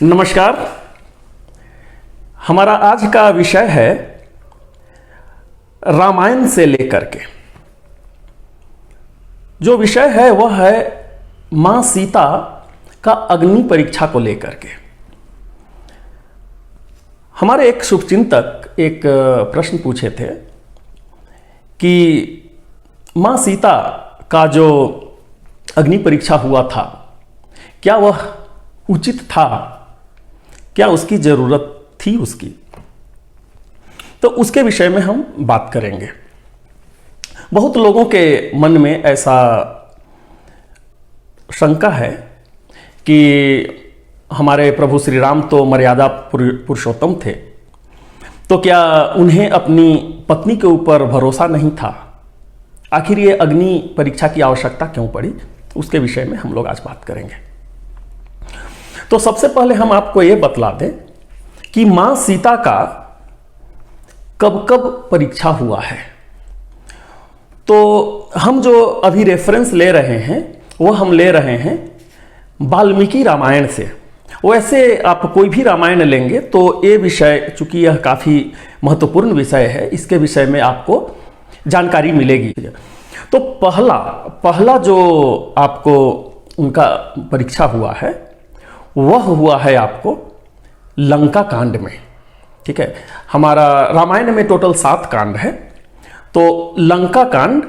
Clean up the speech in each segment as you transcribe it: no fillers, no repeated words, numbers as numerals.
नमस्कार। हमारा आज का विषय है रामायण से लेकर के। जो विषय है वह है मां सीता का अग्नि परीक्षा को लेकर के। हमारे एक शुभचिंतक एक प्रश्न पूछे थे कि मां सीता का जो अग्नि परीक्षा हुआ था क्या वह उचित था, क्या उसकी जरूरत थी उसकी। तो उसके विषय में हम बात करेंगे। बहुत लोगों के मन में ऐसा शंका है कि हमारे प्रभु श्री राम तो मर्यादा पुरुषोत्तम थे, तो क्या उन्हें अपनी पत्नी के ऊपर भरोसा नहीं था? आखिर ये अग्नि परीक्षा की आवश्यकता क्यों पड़ी, उसके विषय में हम लोग आज बात करेंगे। तो सबसे पहले हम आपको ये बतला दें कि मां सीता का कब कब परीक्षा हुआ है। तो हम जो अभी रेफरेंस ले रहे हैं वो हम ले रहे हैं वाल्मीकि रामायण से। वैसे आप कोई भी रामायण लेंगे तो ये विषय, चूंकि यह काफ़ी महत्वपूर्ण विषय है, इसके विषय में आपको जानकारी मिलेगी। तो पहला जो आपको उनका परीक्षा हुआ है वह हुआ है आपको लंका कांड में। ठीक है, हमारा रामायण में टोटल 7 कांड है। तो लंका कांड,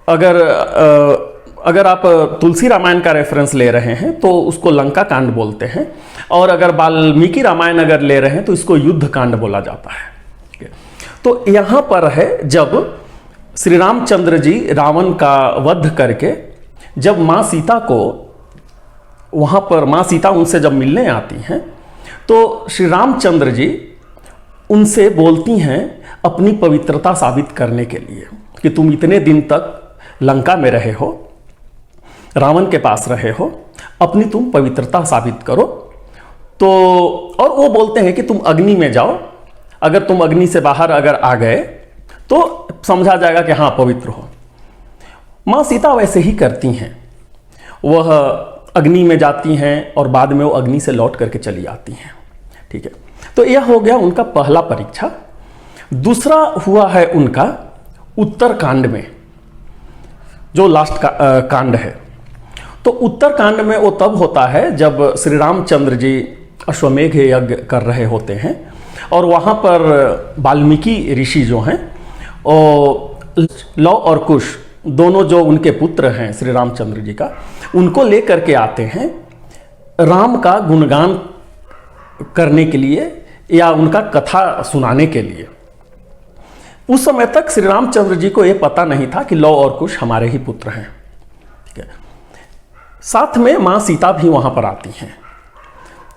अगर आप तुलसी रामायण का रेफरेंस ले रहे हैं तो उसको लंका कांड बोलते हैं, और अगर वाल्मीकि रामायण अगर ले रहे हैं तो इसको युद्ध कांड बोला जाता है। तो यहाँ पर है जब श्री रामचंद्र जी रावण का वध करके जब माँ सीता को, वहाँ पर माँ सीता उनसे जब मिलने आती हैं तो श्री रामचंद्र जी उनसे बोलती हैं अपनी पवित्रता साबित करने के लिए कि तुम इतने दिन तक लंका में रहे हो, रावण के पास रहे हो, अपनी तुम पवित्रता साबित करो। तो और वो बोलते हैं कि तुम अग्नि में जाओ, अगर तुम अग्नि से बाहर अगर आ गए तो समझा जाएगा कि हाँ पवित्र हो। माँ सीता वैसे ही करती हैं, वह अग्नि में जाती हैं और बाद में वो अग्नि से लौट करके चली आती हैं। ठीक है, तो यह हो गया उनका पहला परीक्षा। दूसरा हुआ है उनका उत्तर कांड में, जो लास्ट कांड है। तो उत्तर कांड में वो तब होता है जब श्री रामचंद्र जी अश्वमेघ यज्ञ कर रहे होते हैं और वहाँ पर वाल्मीकि ऋषि जो हैं, लव और कुश दोनों जो उनके पुत्र हैं श्री रामचंद्र जी का, उनको लेकर के आते हैं राम का गुणगान करने के लिए या उनका कथा सुनाने के लिए। उस समय तक श्री रामचंद्र जी को यह पता नहीं था कि लव और कुश हमारे ही पुत्र हैं। ठीक है, साथ में मां सीता भी वहां पर आती हैं।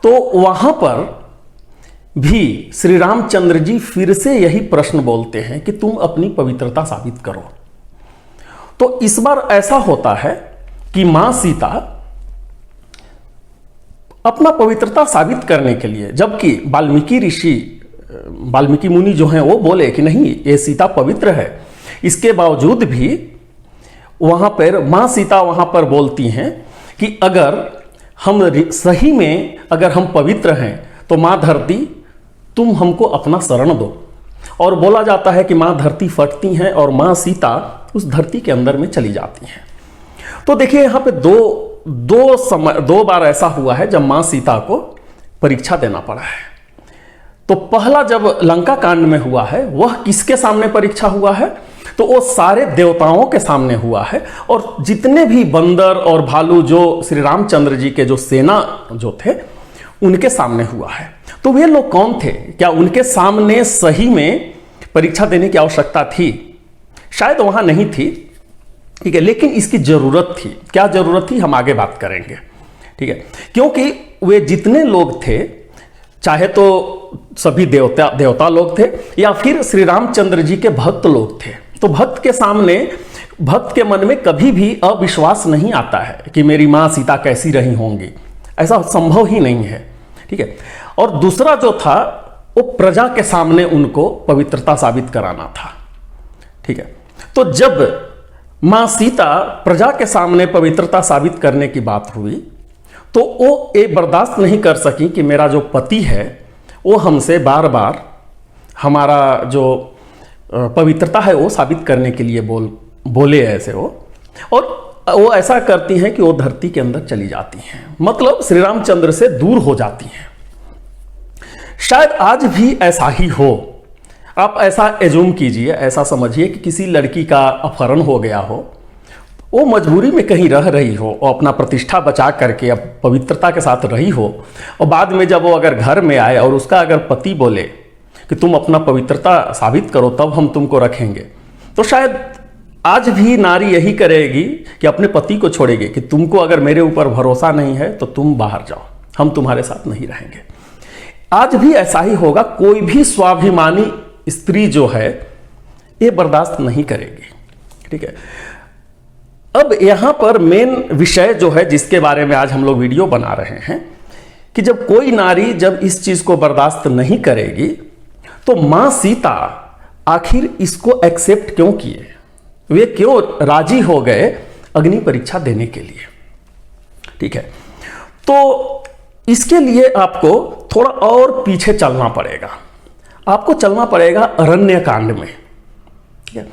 तो वहां पर भी श्री रामचंद्र जी फिर से यही प्रश्न बोलते हैं कि तुम अपनी पवित्रता साबित करो। तो इस बार ऐसा होता है कि मां सीता अपना पवित्रता साबित करने के लिए, जबकि वाल्मीकि मुनि जो हैं वो बोले कि नहीं ये सीता पवित्र है, इसके बावजूद भी वहां पर मां सीता वहां पर बोलती हैं कि अगर हम सही में अगर हम पवित्र हैं तो मां धरती तुम हमको अपना शरण दो। और बोला जाता है कि मां धरती फटती हैं और मां सीता उस धरती के अंदर में चली जाती हैं। तो देखिए यहाँ पे दो बार ऐसा हुआ है जब मां सीता को परीक्षा देना पड़ा है। तो पहला जब लंका कांड में हुआ है वह किसके सामने परीक्षा हुआ है? तो वो सारे देवताओं के सामने हुआ है, और जितने भी बंदर और भालू जो श्री रामचंद्र जी के जो सेना जो थे उनके सामने हुआ है। तो वे लोग कौन थे? क्या उनके सामने सही में परीक्षा देने की आवश्यकता थी? शायद वहां नहीं थी। ठीक है, लेकिन इसकी जरूरत थी। क्या जरूरत थी हम आगे बात करेंगे। ठीक है, क्योंकि वे जितने लोग थे, चाहे तो सभी देवता लोग थे या फिर श्री रामचंद्र जी के भक्त लोग थे, तो भक्त के सामने, भक्त के मन में कभी भी अविश्वास नहीं आता है कि मेरी मां सीता कैसी रही होंगी, ऐसा संभव ही नहीं है। ठीक है, और दूसरा जो था वो प्रजा के सामने उनको पवित्रता साबित कराना था। ठीक है, तो जब मां सीता प्रजा के सामने पवित्रता साबित करने की बात हुई तो वो ये बर्दाश्त नहीं कर सकी कि मेरा जो पति है वो हमसे बार बार हमारा जो पवित्रता है वो साबित करने के लिए बोले ऐसे वो, और वो ऐसा करती हैं कि वो धरती के अंदर चली जाती हैं, मतलब श्री रामचंद्र से दूर हो जाती हैं। शायद आज भी ऐसा ही हो। आप ऐसा एज्यूम कीजिए, ऐसा समझिए कि किसी लड़की का अपहरण हो गया हो, वो मजबूरी में कहीं रह रही हो और अपना प्रतिष्ठा बचा करके अब पवित्रता के साथ रही हो, और बाद में जब वो अगर घर में आए और उसका अगर पति बोले कि तुम अपना पवित्रता साबित करो तब हम तुमको रखेंगे, तो शायद आज भी नारी यही करेगी कि अपने पति को छोड़ेगी कि तुमको अगर मेरे ऊपर भरोसा नहीं है तो तुम बाहर जाओ, हम तुम्हारे साथ नहीं रहेंगे। आज भी ऐसा ही होगा। कोई भी स्वाभिमानी स्त्री जो है ये बर्दाश्त नहीं करेगी। ठीक है, अब यहां पर मेन विषय जो है जिसके बारे में आज हम लोग वीडियो बना रहे हैं कि जब कोई नारी जब इस चीज को बर्दाश्त नहीं करेगी तो मां सीता आखिर इसको एक्सेप्ट क्यों किए, वे क्यों राजी हो गए अग्नि परीक्षा देने के लिए। ठीक है, तो इसके लिए आपको थोड़ा और पीछे चलना पड़ेगा। आपको चलना पड़ेगा अरण्य कांड में। ठीक है,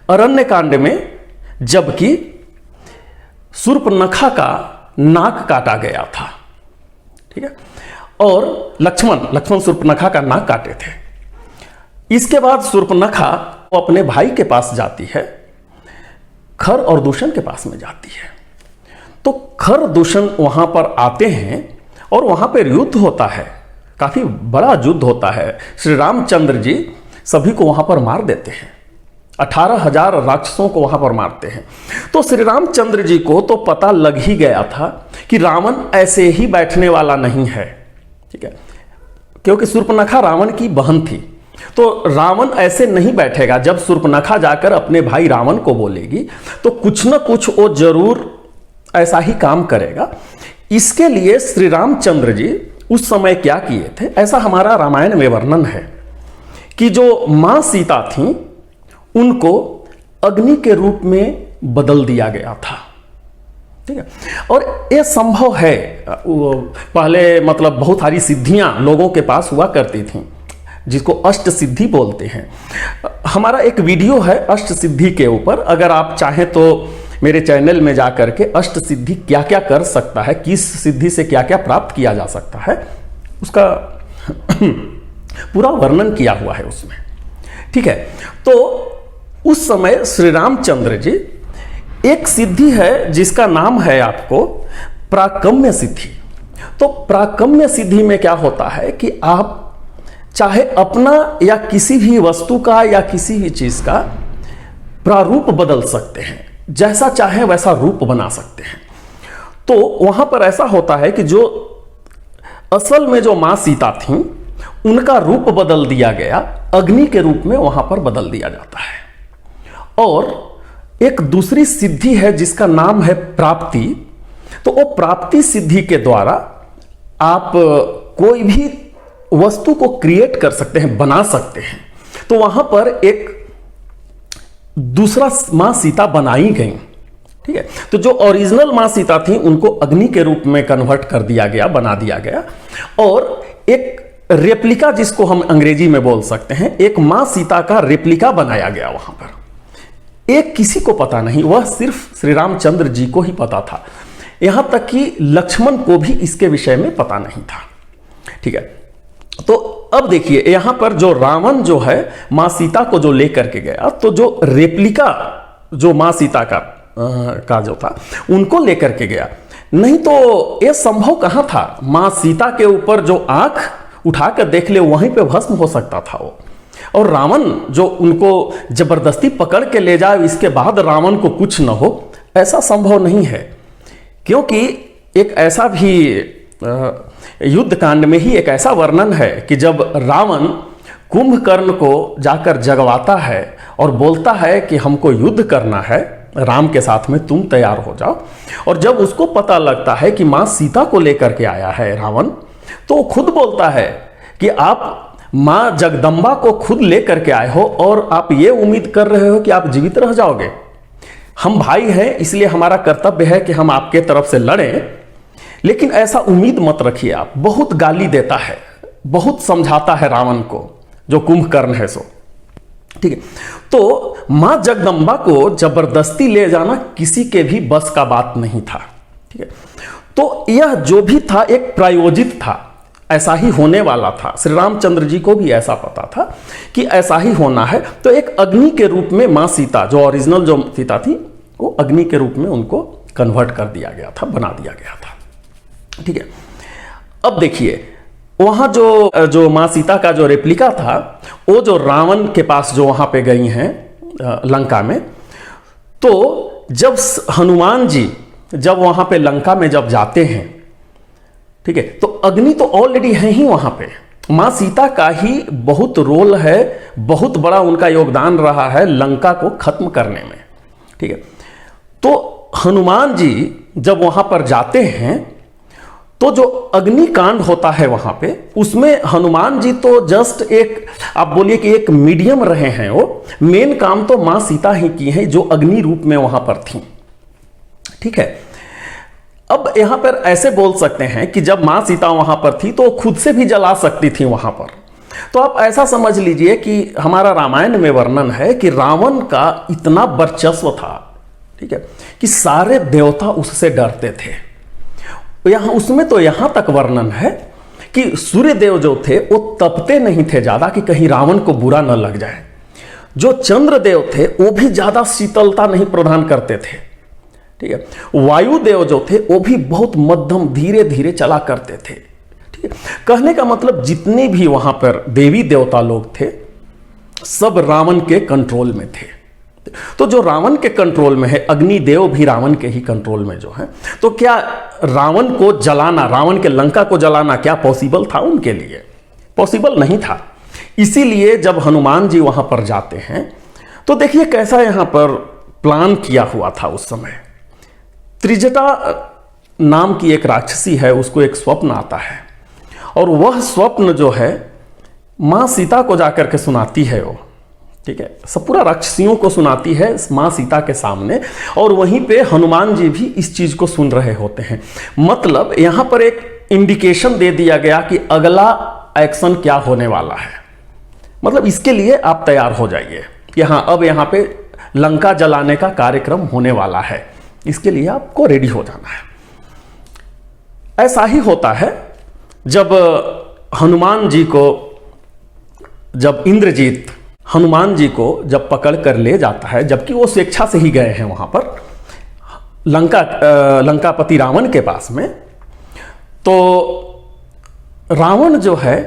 अरण्य कांड में जबकि शूर्पणखा का नाक काटा गया था। ठीक है, और लक्ष्मण शूर्पणखा का नाक काटे थे। इसके बाद शूर्पणखा अपने भाई के पास जाती है, खर और दूषण के पास में जाती है। तो खर दूषण वहां पर आते हैं और वहां पर युद्ध होता है, काफी बड़ा युद्ध होता है। श्री रामचंद्र जी सभी को वहां पर मार देते हैं, 18,000 राक्षसों को वहां पर मारते हैं। तो श्री रामचंद्र जी को तो पता लग ही गया था कि रावण ऐसे ही बैठने वाला नहीं है। ठीक है, क्योंकि शूर्पणखा रावण की बहन थी, तो रावण ऐसे नहीं बैठेगा। जब शूर्पणखा जाकर अपने भाई रावण को बोलेगी तो कुछ ना कुछ वो जरूर ऐसा ही काम करेगा। इसके लिए श्री रामचंद्र जी उस समय क्या किए थे, ऐसा हमारा रामायण में वर्णन है कि जो मां सीता थी उनको अग्नि के रूप में बदल दिया गया था। ठीक है, और ये संभव है। पहले मतलब बहुत सारी सिद्धियां लोगों के पास हुआ करती थीं जिसको अष्ट सिद्धि बोलते हैं। हमारा एक वीडियो है अष्ट सिद्धि के ऊपर, अगर आप चाहें तो मेरे चैनल में जाकर के अष्ट सिद्धि क्या क्या कर सकता है, किस सिद्धि से क्या क्या प्राप्त किया जा सकता है, उसका पूरा वर्णन किया हुआ है उसमें। ठीक है, तो उस समय श्री रामचंद्र जी, एक सिद्धि है जिसका नाम है आपको प्राकम्य सिद्धि। तो प्राकम्य सिद्धि में क्या होता है कि आप चाहे अपना या किसी भी वस्तु का या किसी भी चीज का प्रारूप बदल सकते हैं, जैसा चाहे वैसा रूप बना सकते हैं। तो वहां पर ऐसा होता है कि जो असल में जो मां सीता थीं उनका रूप बदल दिया गया, अग्नि के रूप में वहां पर बदल दिया जाता है। और एक दूसरी सिद्धि है जिसका नाम है प्राप्ति। तो वो प्राप्ति सिद्धि के द्वारा आप कोई भी वस्तु को क्रिएट कर सकते हैं, बना सकते हैं। तो वहां पर एक दूसरा मां सीता बनाई गई। ठीक है, तो जो ओरिजिनल मां सीता थी उनको अग्नि के रूप में कन्वर्ट कर दिया गया, बना दिया गया, और एक रेप्लिका जिसको हम अंग्रेजी में बोल सकते हैं, एक मां सीता का रेप्लिका बनाया गया वहां पर। एक किसी को पता नहीं, वह सिर्फ श्री रामचंद्र जी को ही पता था। यहां तक कि लक्ष्मण को भी इसके विषय में पता नहीं था। ठीक है, तो अब देखिए यहां पर जो रावण जो है मां सीता को जो लेकर के गया, तो जो रेप्लिका जो मां सीता का जो था उनको लेकर के गया, नहीं तो यह संभव कहां था। मां सीता के ऊपर जो आंख उठाकर देख ले वहीं पे भस्म हो सकता था वो, और रावण जो उनको जबरदस्ती पकड़ के ले जाए इसके बाद रावण को कुछ न हो, ऐसा संभव नहीं है। क्योंकि एक ऐसा भी युद्ध कांड में ही एक ऐसा वर्णन है कि जब रावण कुंभकर्ण को जाकर जगवाता है और बोलता है कि हमको युद्ध करना है राम के साथ में, तुम तैयार हो जाओ, और जब उसको पता लगता है कि मां सीता को लेकर के आया है रावण, तो खुद बोलता है कि आप मां जगदम्बा को खुद लेकर के आए हो और आप ये उम्मीद कर रहे हो कि आप जीवित रह जाओगे। हम भाई हैं, इसलिए हमारा कर्तव्य है कि हम आपके तरफ से लड़ें, लेकिन ऐसा उम्मीद मत रखिए आप। बहुत गाली देता है, बहुत समझाता है रावण को, जो कुंभकर्ण है सो, ठीक है। तो मां जगदंबा को जबरदस्ती ले जाना किसी के भी बस का बात नहीं था, ठीक है। तो यह जो भी था एक प्रायोजित था, ऐसा ही होने वाला था। श्री रामचंद्र जी को भी ऐसा पता था कि ऐसा ही होना है। तो एक अग्नि के रूप में मां सीता, जो ओरिजिनल जो सीता थी, वो अग्नि के रूप में उनको कन्वर्ट कर दिया गया था, बना दिया गया था, ठीक है। अब देखिए वहां जो मां सीता का जो रेप्लिका था, वो जो रावण के पास जो वहां पे गई हैं लंका में, तो जब हनुमान जी जब वहां पे लंका में जब जाते हैं, ठीक है, तो अग्नि तो ऑलरेडी है ही वहां पे। मां सीता का ही बहुत रोल है, बहुत बड़ा उनका योगदान रहा है लंका को खत्म करने में, ठीक है। तो हनुमान जी जब वहां पर जाते हैं, तो जो अग्निकांड होता है वहां पे, उसमें हनुमान जी तो जस्ट एक, आप बोलिए कि एक मीडियम रहे हैं। वो मेन काम तो मां सीता ही की है, जो अग्नि रूप में वहां पर थी, ठीक है। अब यहां पर ऐसे बोल सकते हैं कि जब मां सीता वहां पर थी तो खुद से भी जला सकती थी वहां पर। तो आप ऐसा समझ लीजिए कि हमारा रामायण में वर्णन है कि रावण का इतना वर्चस्व था, ठीक है, कि सारे देवता उससे डरते थे। यहां उसमें तो यहां तक वर्णन है कि सूर्य देव जो थे वो तपते नहीं थे ज्यादा कि कहीं रावण को बुरा न लग जाए। जो चंद्र देव थे वो भी ज्यादा शीतलता नहीं प्रदान करते थे, ठीक है। वायु देव जो थे वो भी बहुत मध्यम धीरे धीरे चला करते थे, ठीक है। कहने का मतलब जितने भी वहां पर देवी देवता लोग थे, सब रावण के कंट्रोल में थे। तो जो रावण के कंट्रोल में है, अग्निदेव भी रावण के ही कंट्रोल में जो है, तो क्या रावण को जलाना, रावण के लंका को जलाना क्या पॉसिबल था उनके लिए? पॉसिबल नहीं था। इसीलिए जब हनुमान जी वहां पर जाते हैं, तो देखिए कैसा यहां पर प्लान किया हुआ था उस समय। त्रिजटा नाम की एक राक्षसी है, उसको एक स्वप्न आता है, और वह स्वप्न जो है मां सीता को जाकर के सुनाती है वो, ठीक है, सब पूरा राक्षसियों को सुनाती है मां सीता के सामने, और वहीं पे हनुमान जी भी इस चीज को सुन रहे होते हैं। मतलब यहां पर एक इंडिकेशन दे दिया गया कि अगला एक्शन क्या होने वाला है। मतलब इसके लिए आप तैयार हो जाइए कि हाँ, अब यहां पे लंका जलाने का कार्यक्रम होने वाला है, इसके लिए आपको रेडी हो जाना है। ऐसा ही होता है जब हनुमान जी को, जब इंद्रजीत हनुमान जी को जब पकड़ कर ले जाता है, जबकि वो स्वेच्छा से ही गए हैं वहां पर लंकापति रावण के पास में, तो रावण जो है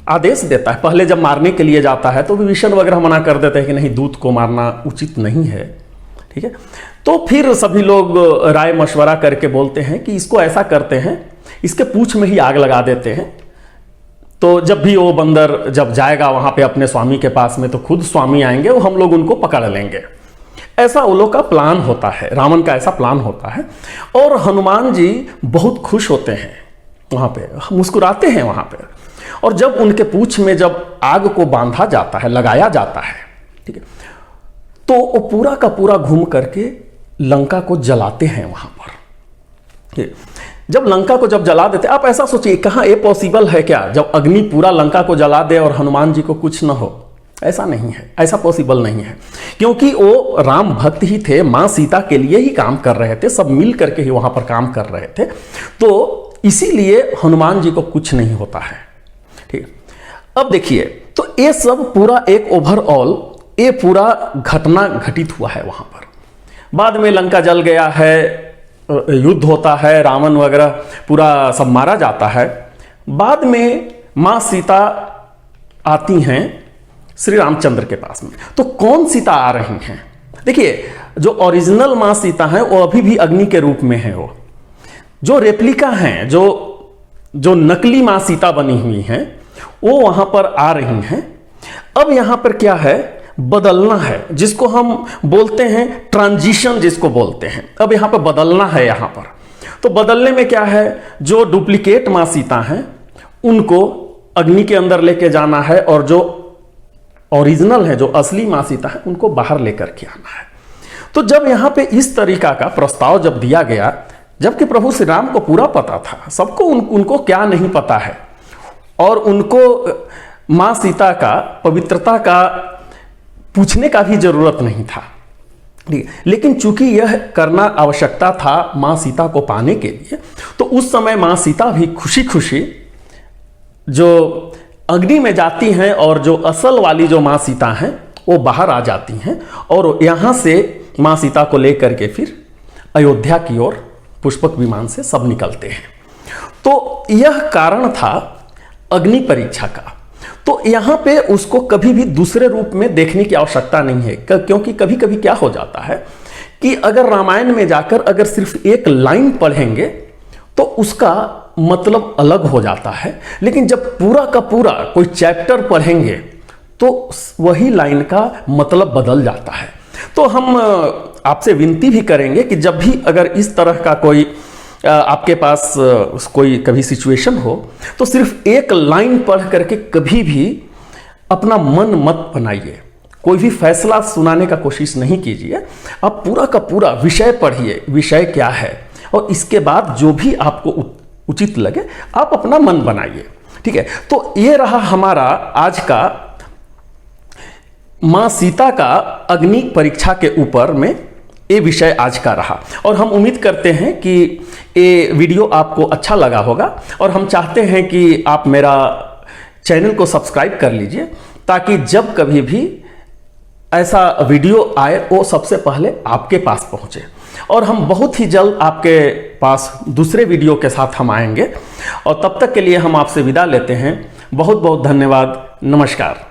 आदेश देता है। पहले जब मारने के लिए जाता है तो विभीषण वगैरह मना कर देते हैं कि नहीं, दूत को मारना उचित नहीं है, ठीक है। तो फिर सभी लोग राय मशवरा करके बोलते हैं कि इसको ऐसा करते हैं, इसके पूंछ में ही आग लगा देते हैं। तो जब भी वो बंदर जब जाएगा वहां पे अपने स्वामी के पास में, तो खुद स्वामी आएंगे, वो हम लोग उनको पकड़ लेंगे। ऐसा वो लोग का प्लान होता है, रावण का ऐसा प्लान होता है। और हनुमान जी बहुत खुश होते हैं, वहां पे मुस्कुराते हैं वहां पे। और जब उनके पूंछ में जब आग को बांधा जाता है, लगाया जाता है, ठीक है, तो वो पूरा का पूरा घूम करके लंका को जलाते हैं वहां पर। जब लंका को जब जला देते, आप ऐसा सोचिए कहां ये पॉसिबल है क्या, जब अग्नि पूरा लंका को जला दे और हनुमान जी को कुछ न हो? ऐसा नहीं है, ऐसा पॉसिबल नहीं है, क्योंकि वो राम भक्त ही थे, मां सीता के लिए ही काम कर रहे थे, सब मिल करके ही वहां पर काम कर रहे थे। तो इसीलिए हनुमान जी को कुछ नहीं होता है, ठीक। अब देखिए, तो ये सब पूरा एक ओवरऑल ये पूरा घटना घटित हुआ है वहां पर। बाद में लंका जल गया है, युद्ध होता है, रावण वगैरह पूरा सब मारा जाता है। बाद में मां सीता आती हैं श्री रामचंद्र के पास में। तो कौन सीता आ रही हैं? देखिए, जो ओरिजिनल मां सीता हैं वो अभी भी अग्नि के रूप में है। वो जो रेप्लिका हैं, जो नकली मां सीता बनी हुई हैं, वो वहां पर आ रही हैं। अब यहां पर क्या है, बदलना है, जिसको हम बोलते हैं ट्रांजिशन, जिसको बोलते हैं। अब यहां पर बदलना है यहां पर। तो बदलने में क्या है, जो डुप्लीकेट मां सीता हैं उनको अग्नि के अंदर लेके जाना है, और जो ओरिजिनल है, जो असली मां सीता है, उनको बाहर लेकर के आना है। तो जब यहां पे इस तरीका का प्रस्ताव जब दिया गया, जबकि प्रभु श्री राम को पूरा पता था, सबको उनको क्या नहीं पता है, और उनको माँ सीता का पवित्रता का पूछने का भी जरूरत नहीं था। लेकिन चूंकि यह करना आवश्यकता था माँ सीता को पाने के लिए, तो उस समय माँ सीता भी खुशी खुशी जो अग्नि में जाती हैं और जो असल वाली जो माँ सीता हैं वो बाहर आ जाती हैं, और यहाँ से माँ सीता को लेकर के फिर अयोध्या की ओर पुष्पक विमान से सब निकलते हैं। तो यह कारण था अग्नि परीक्षा का। तो यहाँ पे उसको कभी भी दूसरे रूप में देखने की आवश्यकता नहीं है, क्योंकि कभी कभी क्या हो जाता है कि अगर रामायण में जाकर अगर सिर्फ एक लाइन पढ़ेंगे तो उसका मतलब अलग हो जाता है, लेकिन जब पूरा का पूरा कोई चैप्टर पढ़ेंगे तो वही लाइन का मतलब बदल जाता है। तो हम आपसे विनती भी करेंगे कि जब भी अगर इस तरह का कोई आपके पास कोई कभी सिचुएशन हो, तो सिर्फ एक लाइन पढ़ करके कभी भी अपना मन मत बनाइए, कोई भी फैसला सुनाने का कोशिश नहीं कीजिए। आप पूरा का पूरा विषय पढ़िए, विषय क्या है, और इसके बाद जो भी आपको उचित लगे आप अपना मन बनाइए। ठीक है, तो ये रहा हमारा आज का माँ सीता का अग्नि परीक्षा के ऊपर में ये विषय आज का रहा, और हम उम्मीद करते हैं कि ये वीडियो आपको अच्छा लगा होगा, और हम चाहते हैं कि आप मेरा चैनल को सब्सक्राइब कर लीजिए, ताकि जब कभी भी ऐसा वीडियो आए वो सबसे पहले आपके पास पहुंचे। और हम बहुत ही जल्द आपके पास दूसरे वीडियो के साथ हम आएंगे, और तब तक के लिए हम आपसे विदा लेते हैं। बहुत बहुत धन्यवाद। नमस्कार।